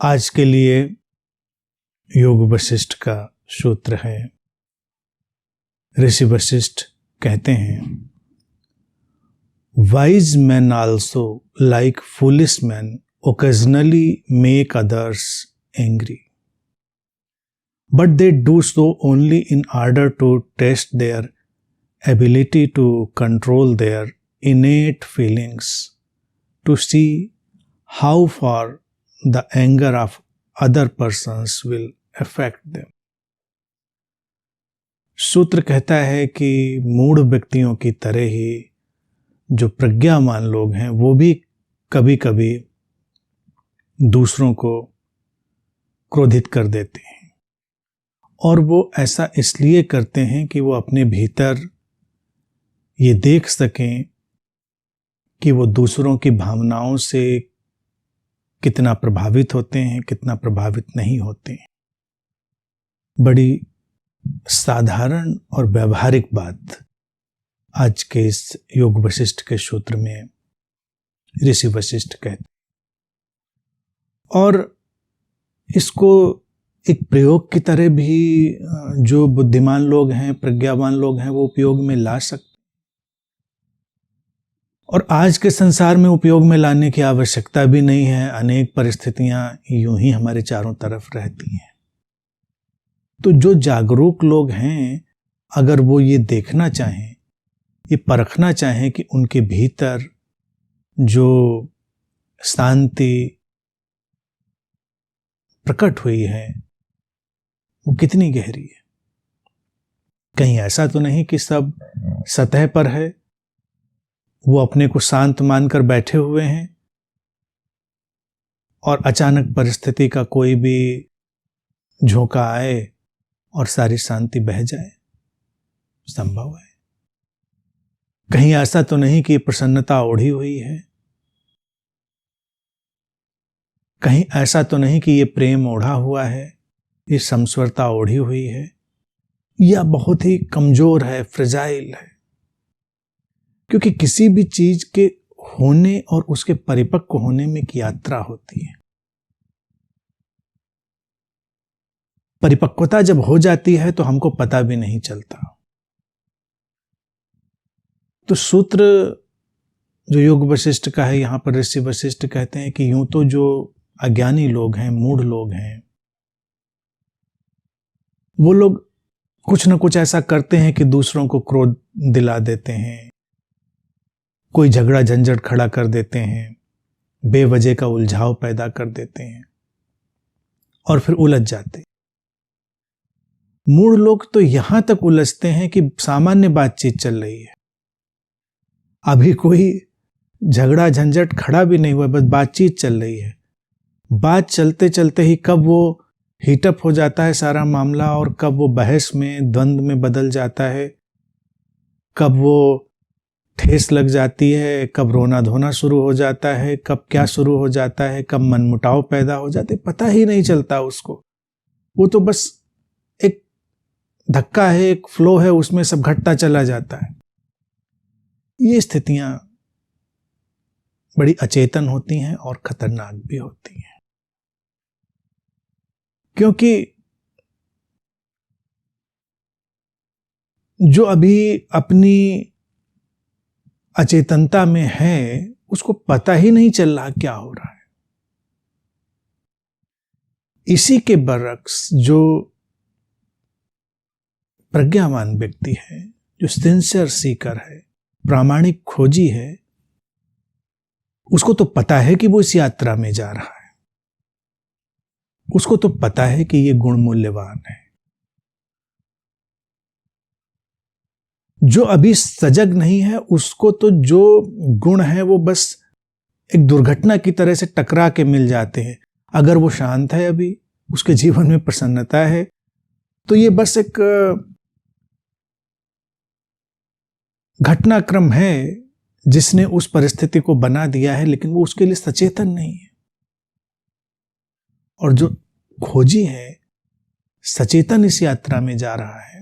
आज के लिए योग वशिष्ठ का सूत्र है। ऋषि वशिष्ठ कहते हैं, wise man also like foolish man occasionally make others angry, but they do so only in order to test their ability to control their innate feelings, to see how far the anger of other persons will affect them. सूत्र कहता है कि मूढ़ व्यक्तियों की तरह ही जो प्रज्ञावान लोग हैं वो भी कभी कभी दूसरों को क्रोधित कर देते हैं, और वो ऐसा इसलिए करते हैं कि वो अपने भीतर ये देख सकें कि वो दूसरों की भावनाओं से कितना प्रभावित होते हैं, कितना प्रभावित नहीं होते हैं। बड़ी साधारण और व्यवहारिक बात आज के इस योग वशिष्ठ के सूत्र में ऋषि वशिष्ठ कहते हैं, और इसको एक प्रयोग की तरह भी जो बुद्धिमान लोग हैं, प्रज्ञावान लोग हैं, वो उपयोग में ला सकते। और आज के संसार में उपयोग में लाने की आवश्यकता भी नहीं है। अनेक परिस्थितियां यूं ही हमारे चारों तरफ रहती हैं। तो जो जागरूक लोग हैं, अगर वो ये देखना चाहें, ये परखना चाहें कि उनके भीतर जो शांति प्रकट हुई है वो कितनी गहरी है। कहीं ऐसा तो नहीं कि सब सतह पर है, वो अपने को शांत मानकर बैठे हुए हैं और अचानक परिस्थिति का कोई भी झोंका आए और सारी शांति बह जाए। संभव है। कहीं ऐसा तो नहीं कि प्रसन्नता ओढ़ी हुई है, कहीं ऐसा तो नहीं कि ये प्रेम ओढ़ा हुआ है, ये समस्वरता ओढ़ी हुई है, या बहुत ही कमजोर है, फ्रेजाइल है। क्योंकि किसी भी चीज के होने और उसके परिपक्व होने में एक यात्रा होती है। परिपक्वता जब हो जाती है तो हमको पता भी नहीं चलता। तो सूत्र जो योग वशिष्ठ का है, यहां पर ऋषि वशिष्ठ कहते हैं कि यूं तो जो अज्ञानी लोग हैं, मूढ़ लोग हैं, वो लोग कुछ न कुछ ऐसा करते हैं कि दूसरों को क्रोध दिला देते हैं, कोई झगड़ा झंझट खड़ा कर देते हैं, बेवजह का उलझाव पैदा कर देते हैं और फिर उलझ जाते। मूढ़ लोग तो यहां तक उलझते हैं कि सामान्य बातचीत चल रही है, अभी कोई झगड़ा झंझट खड़ा भी नहीं हुआ, बस बातचीत चल रही है। बात चलते चलते ही कब वो हीटअप हो जाता है सारा मामला, और कब वो बहस में, द्वंद्व में बदल जाता है, कब वो ठेस लग जाती है, कब रोना धोना शुरू हो जाता है, कब क्या शुरू हो जाता है, कब मनमुटाव पैदा हो जाते, पता ही नहीं चलता उसको। वो तो बस एक धक्का है, एक फ्लो है, उसमें सब घटता चला जाता है। ये स्थितियां बड़ी अचेतन होती हैं और खतरनाक भी होती हैं, क्योंकि जो अभी अपनी अचेतनता में है उसको पता ही नहीं चल रहा क्या हो रहा है। इसी के बरक्स जो प्रज्ञावान व्यक्ति है, जो सिंसियर सीकर है, प्रामाणिक खोजी है, उसको तो पता है कि वो इस यात्रा में जा रहा है, उसको तो पता है कि ये गुण मूल्यवान है। जो अभी सजग नहीं है उसको तो जो गुण है वो बस एक दुर्घटना की तरह से टकरा के मिल जाते हैं। अगर वो शांत है, अभी उसके जीवन में प्रसन्नता है, तो ये बस एक घटनाक्रम है जिसने उस परिस्थिति को बना दिया है, लेकिन वो उसके लिए सचेतन नहीं है। और जो खोजी है, सचेतन इस यात्रा में जा रहा है,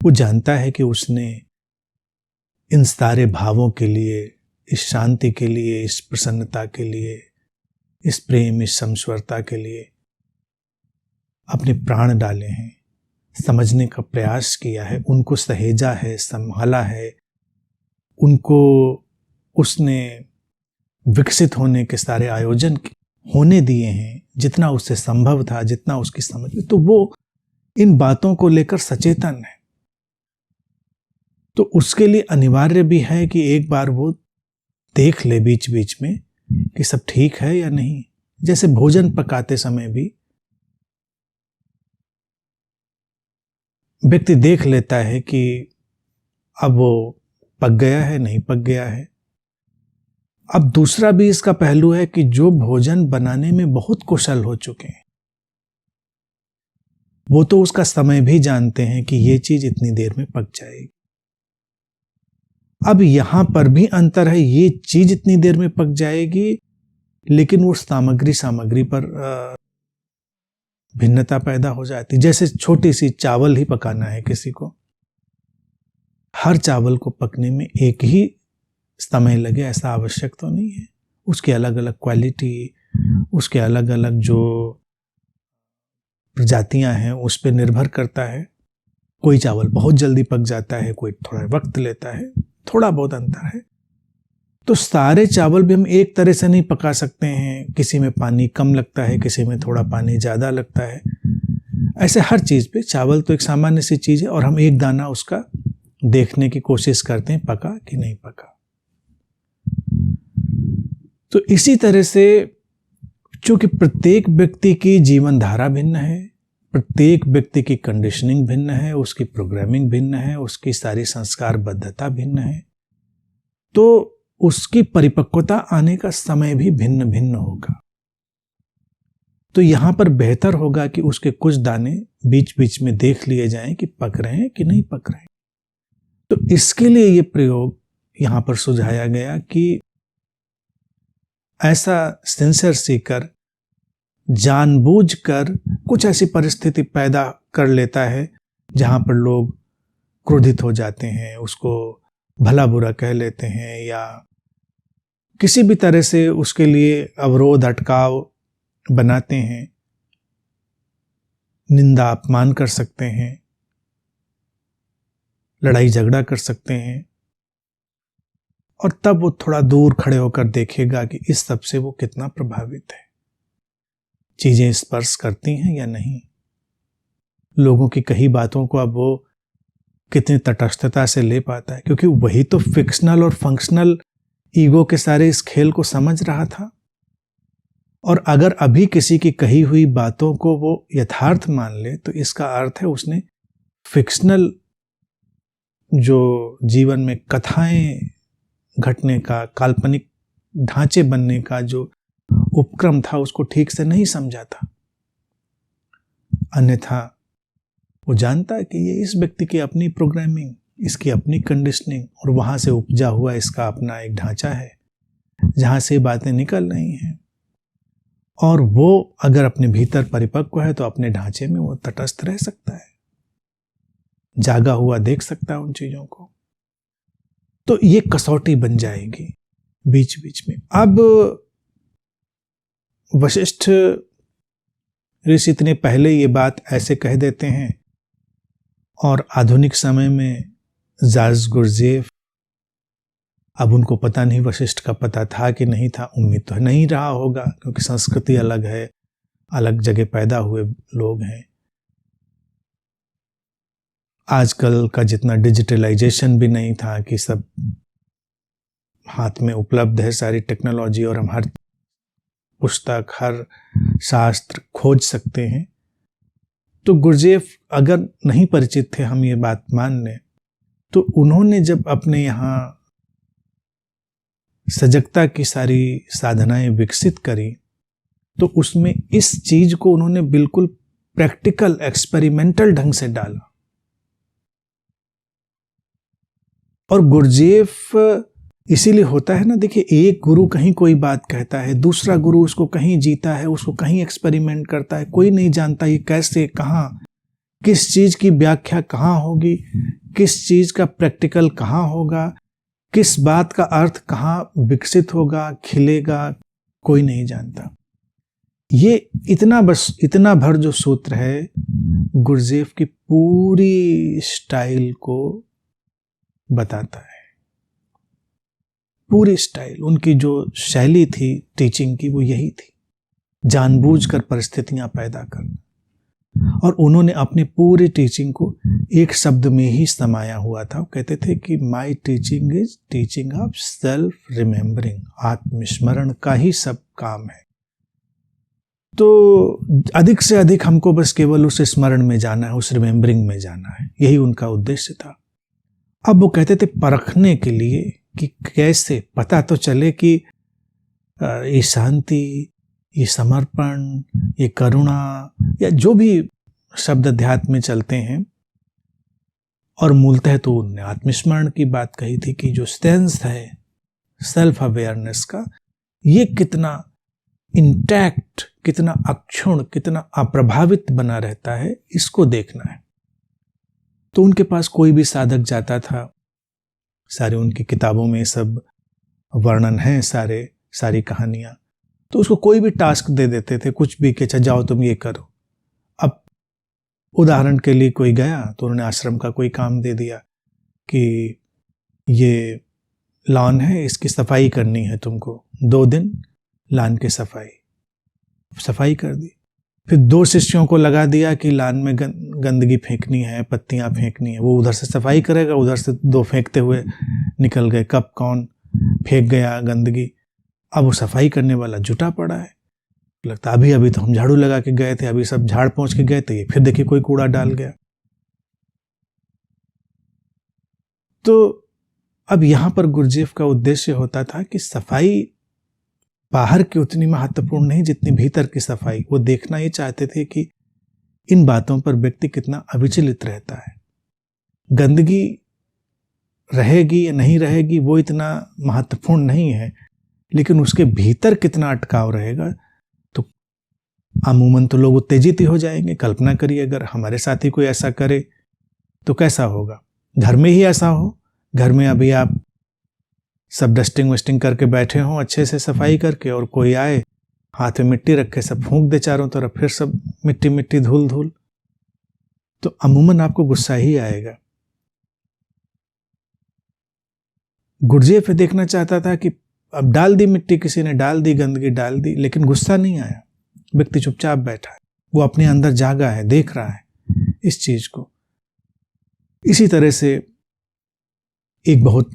वो जानता है कि उसने इन सारे भावों के लिए, इस शांति के लिए, इस प्रसन्नता के लिए इस प्रेम, इस समश्वरता के लिए अपने प्राण डाले हैं, समझने का प्रयास किया है, उनको सहेजा है, संभाला है, उनको उसने विकसित होने के सारे आयोजन होने दिए हैं, जितना उससे संभव था, जितना उसकी समझ में, तो वो इन बातों को लेकर सचेतन है। तो उसके लिए अनिवार्य भी है कि एक बार वो देख ले बीच बीच में कि सब ठीक है या नहीं। जैसे भोजन पकाते समय भी व्यक्ति देख लेता है कि अब वो पक गया है, नहीं पक गया है। अब दूसरा भी इसका पहलू है कि जो भोजन बनाने में बहुत कुशल हो चुके हैं, वो तो उसका समय भी जानते हैं कि ये चीज इतनी देर में पक जाएगी। अब यहां पर भी अंतर है, ये चीज इतनी देर में पक जाएगी, लेकिन वो सामग्री पर भिन्नता पैदा हो जाती। जैसे छोटी सी चावल ही पकाना है किसी को, हर चावल को पकने में एक ही समय लगे ऐसा आवश्यक तो नहीं है। उसकी अलग अलग क्वालिटी, उसके अलग अलग जो प्रजातियां हैं उस पर निर्भर करता है। कोई चावल बहुत जल्दी पक जाता है, कोई थोड़ा वक्त लेता है, थोड़ा बहुत अंतर है। तो सारे चावल भी हम एक तरह से नहीं पका सकते हैं, किसी में पानी कम लगता है, किसी में थोड़ा पानी ज़्यादा लगता है। ऐसे हर चीज़ पे चावल तो एक सामान्य सी चीज़ है और हम एक दाना उसका देखने की कोशिश करते हैं पका कि नहीं पका। तो इसी तरह से चूंकि प्रत्येक व्यक्ति की जीवन धारा भिन्न है, प्रत्येक व्यक्ति की कंडीशनिंग भिन्न है, उसकी प्रोग्रामिंग भिन्न है, उसकी सारी संस्कारबद्धता भिन्न है, तो उसकी परिपक्वता आने का समय भी भिन्न भिन्न होगा। तो यहां पर बेहतर होगा कि उसके कुछ दाने बीच बीच में देख लिए जाएं कि पक रहे हैं कि नहीं पक रहे हैं। तो इसके लिए ये प्रयोग यहां पर सुझाया गया कि ऐसा सेंसर सीकर जानबूझकर कुछ ऐसी परिस्थिति पैदा कर लेता है जहां पर लोग क्रोधित हो जाते हैं, उसको भला बुरा कह लेते हैं, या किसी भी तरह से उसके लिए अवरोध अटकाव बनाते हैं, निंदा अपमान कर सकते हैं, लड़ाई झगड़ा कर सकते हैं। और तब वो थोड़ा दूर खड़े होकर देखेगा कि इस सब से वो कितना प्रभावित है, चीजें स्पर्श करती हैं या नहीं, लोगों की कही बातों को अब वो कितनी तटस्थता से ले पाता है, क्योंकि वही तो फिक्शनल और फंक्शनल ईगो के सारे इस खेल को समझ रहा था। और अगर अभी किसी की कही हुई बातों को वो यथार्थ मान ले तो इसका अर्थ है उसने फिक्शनल जो जीवन में कथाएं घटने का, काल्पनिक ढांचे बनने का जो उपक्रम था उसको ठीक से नहीं समझा था। अन्यथा वो जानता है कि ये इस व्यक्ति की अपनी प्रोग्रामिंग, इसकी अपनी कंडीशनिंग और वहां से उपजा हुआ इसका अपना एक ढांचा है जहां से बातें निकल रही हैं। और वो अगर अपने भीतर परिपक्व है तो अपने ढांचे में वो तटस्थ रह सकता है, जागा हुआ देख सकता है उन चीजों को। तो ये कसौटी बन जाएगी बीच बीच में। अब वशिष्ठ ऋषि इतने पहले ये बात ऐसे कह देते हैं और आधुनिक समय में जार्ज गुरजेफ, अब उनको पता नहीं वशिष्ठ का पता था कि नहीं था, उम्मीद तो नहीं रहा होगा क्योंकि संस्कृति अलग है, अलग जगह पैदा हुए लोग हैं। आजकल का जितना डिजिटलाइजेशन भी नहीं था कि सब हाथ में उपलब्ध है सारी टेक्नोलॉजी और हम हर पुस्तक, हर शास्त्र खोज सकते हैं। तो गुरजेफ अगर नहीं परिचित थे, हम ये बात मान लें, तो उन्होंने जब अपने यहाँ सजगता की सारी साधनाएं विकसित करी तो उसमें इस चीज को उन्होंने बिल्कुल प्रैक्टिकल, एक्सपेरिमेंटल ढंग से डाला। और गुरजेफ इसीलिए होता है ना, देखिए, एक गुरु कहीं कोई बात कहता है, दूसरा गुरु उसको कहीं जीता है, उसको कहीं एक्सपेरिमेंट करता है, कोई नहीं जानता ये कैसे, कहाँ, किस चीज की व्याख्या कहाँ होगी, किस चीज का प्रैक्टिकल कहाँ होगा, किस बात का अर्थ कहाँ विकसित होगा, खिलेगा, कोई नहीं जानता। ये इतना भर जो सूत्र है गुरजेफ की पूरी स्टाइल को बताता है। पूरी स्टाइल, उनकी जो शैली थी टीचिंग की वो यही थी, जानबूझकर परिस्थितियां पैदा करना। और उन्होंने अपनी पूरी टीचिंग को एक शब्द में ही समाया हुआ था। कहते थे कि my teaching is teaching of self remembering, आत्मस्मरण का ही सब काम है। तो अधिक से अधिक हमको बस केवल उस स्मरण में जाना है, उस रिमेम्बरिंग में जाना है, यही उनका उद्देश्य था। अब वो कहते थे परखने के लिए कि कैसे पता तो चले कि ये शांति, ये समर्पण, ये करुणा, या जो भी शब्द अध्यात्म में चलते हैं। और मूलतः तो उन्होंने आत्मस्मरण की बात कही थी कि जो सेंस है सेल्फ अवेयरनेस का, ये कितना इंटैक्ट, कितना अक्षुण्ण, कितना अप्रभावित बना रहता है, इसको देखना है। तो उनके पास कोई भी साधक जाता था, सारे उनकी किताबों में सब वर्णन है, सारी कहानियां, तो उसको कोई भी टास्क दे देते थे, कुछ भी कि अच्छा जाओ तुम ये करो। अब उदाहरण के लिए कोई गया तो उन्होंने आश्रम का कोई काम दे दिया कि ये लॉन है, इसकी सफाई करनी है तुमको, 2 दिन लॉन की सफाई कर दी। फिर 2 शिष्यों को लगा दिया कि लॉन में गंदगी फेंकनी है, पत्तियां फेंकनी है, वो उधर से सफाई करेगा, उधर से 2 फेंकते हुए निकल गए। कब कौन फेंक गया गंदगी, अब वो सफाई करने वाला जुटा पड़ा है। लगता अभी तो हम झाड़ू लगा के गए थे, अभी सब झाड़ पहुंच के गए थे, ये फिर देखिए कोई कूड़ा डाल गया। तो अब यहां पर गुरजेफ का उद्देश्य होता था कि सफाई बाहर की उतनी महत्वपूर्ण नहीं जितनी भीतर की सफाई। वो देखना ये चाहते थे कि इन बातों पर व्यक्ति कितना अविचलित रहता है। गंदगी रहेगी या नहीं रहेगी वो इतना महत्वपूर्ण नहीं है, लेकिन उसके भीतर कितना अटकाव रहेगा। तो अमूमन तो लोग उत्तेजित ही हो जाएंगे। कल्पना करिए अगर हमारे साथ ही कोई ऐसा करे तो कैसा होगा। घर में ही ऐसा हो, घर में अभी आप सब डस्टिंग वस्टिंग करके बैठे हों अच्छे से सफाई करके, और कोई आए हाथ में मिट्टी रखे सब फूंक दे चारों तरफ, फिर सब मिट्टी मिट्टी धूल धूल, तो अमूमन आपको गुस्सा ही आएगा। गुरजेफ देखना चाहता था कि अब डाल दी मिट्टी, किसी ने डाल दी, गंदगी डाल दी, लेकिन गुस्सा नहीं आया। व्यक्ति चुपचाप बैठा है, वो अपने अंदर जागा है, देख रहा है इस चीज को। इसी तरह से एक बहुत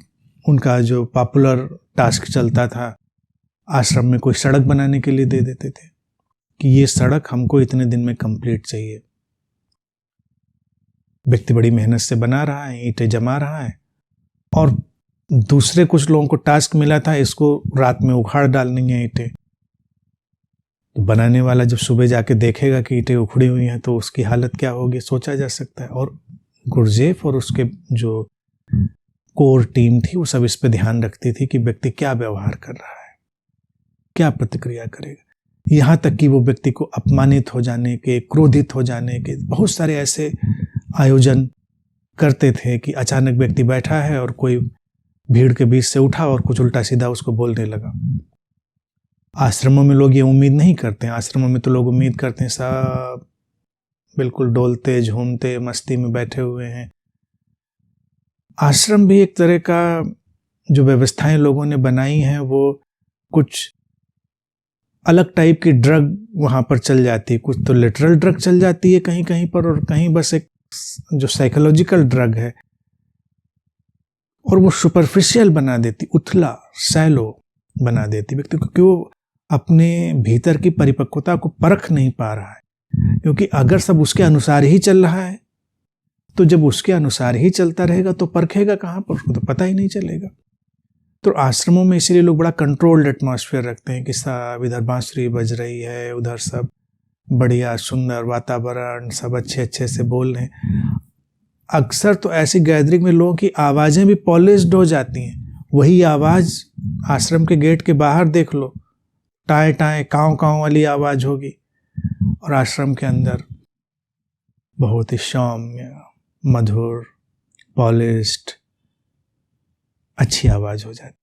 उनका जो पॉपुलर टास्क चलता था, आश्रम में कोई सड़क बनाने के लिए दे देते थे कि ये सड़क हमको इतने दिन में कंप्लीट चाहिए। व्यक्ति बड़ी मेहनत से बना रहा है, ईंटें जमा रहा है, और दूसरे कुछ लोगों को टास्क मिला था इसको रात में उखाड़ डालनी है ईंटें। तो बनाने वाला जब सुबह जाके देखेगा कि ईंटें उखड़ी हुई हैं तो उसकी हालत क्या होगी सोचा जा सकता है। और गुरजेफ और उसके जो कोर टीम थी वो सब इस पे ध्यान रखती थी कि व्यक्ति क्या व्यवहार कर रहा है, क्या प्रतिक्रिया करेगा। यहाँ तक कि वो व्यक्ति को अपमानित हो जाने के, क्रोधित हो जाने के बहुत सारे ऐसे आयोजन करते थे कि अचानक व्यक्ति बैठा है और कोई भीड़ के बीच से उठा और कुछ उल्टा सीधा उसको बोलने लगा। आश्रमों में लोग ये उम्मीद नहीं करते हैं। आश्रमों में तो लोग उम्मीद करते हैं सब बिल्कुल डोलते झूमते मस्ती में बैठे हुए हैं। आश्रम भी एक तरह का जो व्यवस्थाएं लोगों ने बनाई हैं वो कुछ अलग टाइप की ड्रग वहां पर चल जाती है। कुछ तो लिटरल ड्रग चल जाती है कहीं कहीं पर, और कहीं बस एक जो साइकोलॉजिकल ड्रग है, और वो सुपरफिशियल बना देती, उथला सैलो बना देती व्यक्ति को, क्योंकि वो अपने भीतर की परिपक्वता को परख नहीं पा रहा है। क्योंकि अगर सब उसके अनुसार ही चल रहा है तो जब उसके अनुसार ही चलता रहेगा तो परखेगा कहाँ पर, उसको तो पता ही नहीं चलेगा। तो आश्रमों में इसीलिए लोग बड़ा कंट्रोल्ड एटमॉस्फेयर रखते हैं कि सब इधर बांसुरी बज रही है, उधर सब बढ़िया सुंदर वातावरण, सब अच्छे अच्छे से बोल रहे हैं। अक्सर तो ऐसी गैदरिंग में लोगों की आवाज़ें भी पॉलिश्ड हो जाती हैं। वही आवाज़ आश्रम के गेट के बाहर देख लो, टाए टाए काँव काँव वाली आवाज़ होगी, और आश्रम के अंदर बहुत ही सौम्य मधुर पॉलिश्ड अच्छी आवाज़ हो जाती।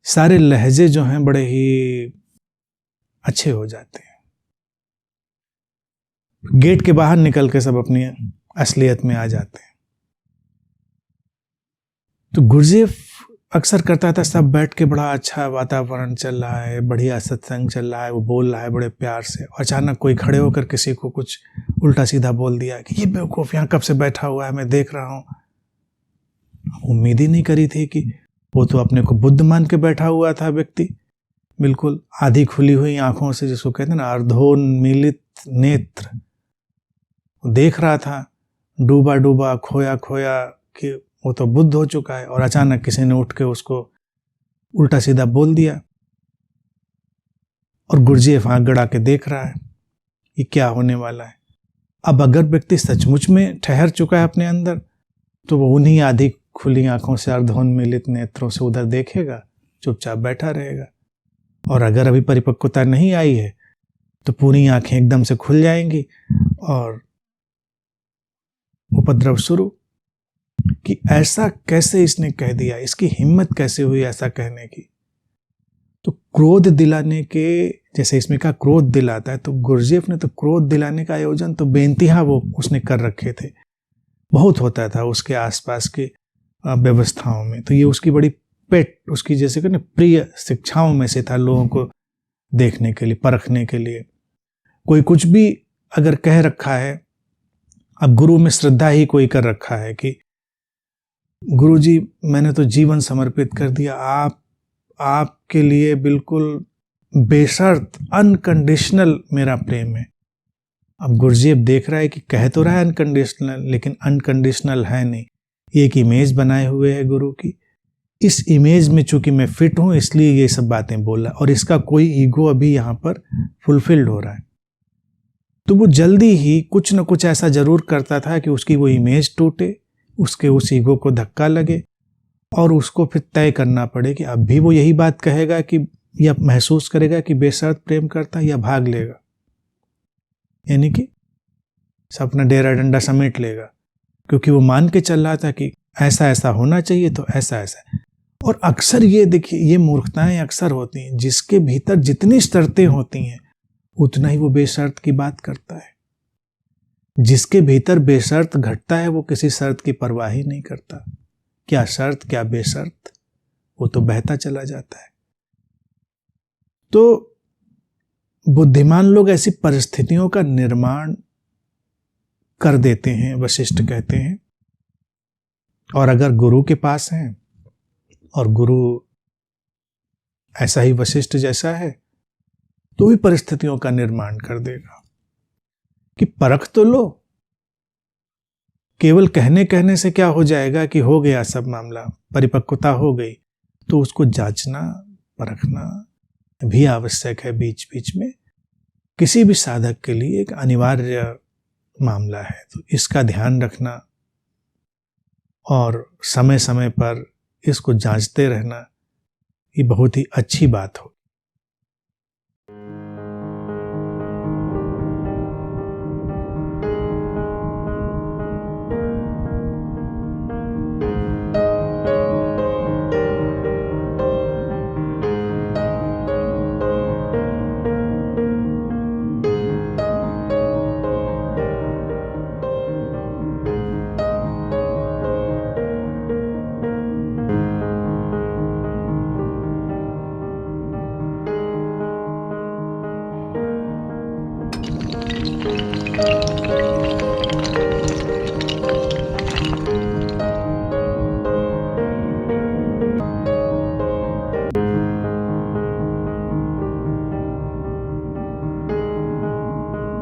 सारे लहजे जो हैं बड़े ही अच्छे हो जाते हैं। गेट के बाहर निकल के सब अपनी असलियत में आ जाते हैं। तो गुरुजीएफ अक्सर करता था, सब बैठ के बड़ा अच्छा वातावरण चल रहा है, बढ़िया सत्संग चल रहा है, वो बोल रहा है बड़े प्यार से, अचानक कोई खड़े होकर किसी को कुछ उल्टा सीधा बोल दिया कि ये बेवकूफ यहाँ कब से बैठा हुआ है, मैं देख रहा हूँ। उम्मीद ही नहीं करी थी कि वो तो अपने को बुद्ध मान के बैठा हुआ था व्यक्ति, बिल्कुल आधी खुली हुई आंखों से, जिसको कहते हैं ना अर्धोन्मीलित नेत्र, देख रहा था डूबा डूबा खोया खोया कि वो तो बुद्ध हो चुका है। और अचानक किसी ने उठ के उसको उल्टा सीधा बोल दिया और गुरुजीएफ आंख गड़ा के देख रहा है ये क्या होने वाला है। अब अगर व्यक्ति सचमुच में ठहर चुका है अपने अंदर, तो वो उन्हीं आधी खुली आंखों से अर्धोन्मीलित नेत्रों से उधर देखेगा, चुपचाप बैठा रहेगा। और अगर अभी परिपक्वता नहीं आई है तो पूरी आंखें एकदम से खुल जाएंगी और उपद्रव शुरू कि ऐसा कैसे इसने कह दिया, इसकी हिम्मत कैसे हुई ऐसा कहने की। तो क्रोध दिलाने के, जैसे इसमें कहा क्रोध दिलाता है, तो गुरुजीएफ ने तो क्रोध दिलाने का आयोजन तो बेइंतहा वो उसने कर रखे थे, बहुत होता था उसके आसपास की व्यवस्थाओं में। तो ये उसकी बड़ी पेट, उसकी जैसे कहते प्रिय शिक्षाओं में से था, लोगों को देखने के लिए, परखने के लिए। कोई कुछ भी अगर कह रखा है, अब गुरु में श्रद्धा ही कोई कर रखा है कि गुरुजी मैंने तो जीवन समर्पित कर दिया, आपके लिए बिल्कुल बेशर्त अनकंडीशनल मेरा प्रेम है। अब गुरुजीएफ देख रहा है कि कह तो रहा है अनकंडीशनल, लेकिन अनकंडीशनल है नहीं। ये एक इमेज बनाए हुए है गुरु की, इस इमेज में चूंकि मैं फिट हूं इसलिए ये सब बातें बोल रहा है, और इसका कोई ईगो अभी यहां पर फुलफिल्ड हो रहा है। तो वो जल्दी ही कुछ न कुछ ऐसा जरूर करता था कि उसकी वो इमेज टूटे, उसके उस ईगो को धक्का लगे और उसको फिर तय करना पड़े कि अब भी वो यही बात कहेगा कि, या महसूस करेगा कि बेशर्त प्रेम करता है, या भाग लेगा, यानी कि अपना डेरा डंडा समेट लेगा, क्योंकि वो मान के चल रहा था कि ऐसा ऐसा होना चाहिए तो ऐसा ऐसा। और अक्सर ये देखिए, ये मूर्खताएं अक्सर होती हैं, जिसके भीतर जितनी शर्तें होती हैं उतना ही वो बेशर्त की बात करता है। जिसके भीतर बेशर्त घटता है वो किसी शर्त की परवाह ही नहीं करता, क्या शर्त क्या बेशर्त, वो तो बहता चला जाता है। तो बुद्धिमान लोग ऐसी परिस्थितियों का निर्माण कर देते हैं, वशिष्ठ कहते हैं। और अगर गुरु के पास हैं और गुरु ऐसा ही वशिष्ठ जैसा है, तो भी परिस्थितियों का निर्माण कर देगा कि परख तो लो। केवल कहने कहने से क्या हो जाएगा कि हो गया सब मामला, परिपक्वता हो गई, तो उसको जांचना परखना भी आवश्यक है बीच बीच में, किसी भी साधक के लिए एक अनिवार्य मामला है। तो इसका ध्यान रखना और समय समय पर इसको जांचते रहना, ये बहुत ही अच्छी बात हो।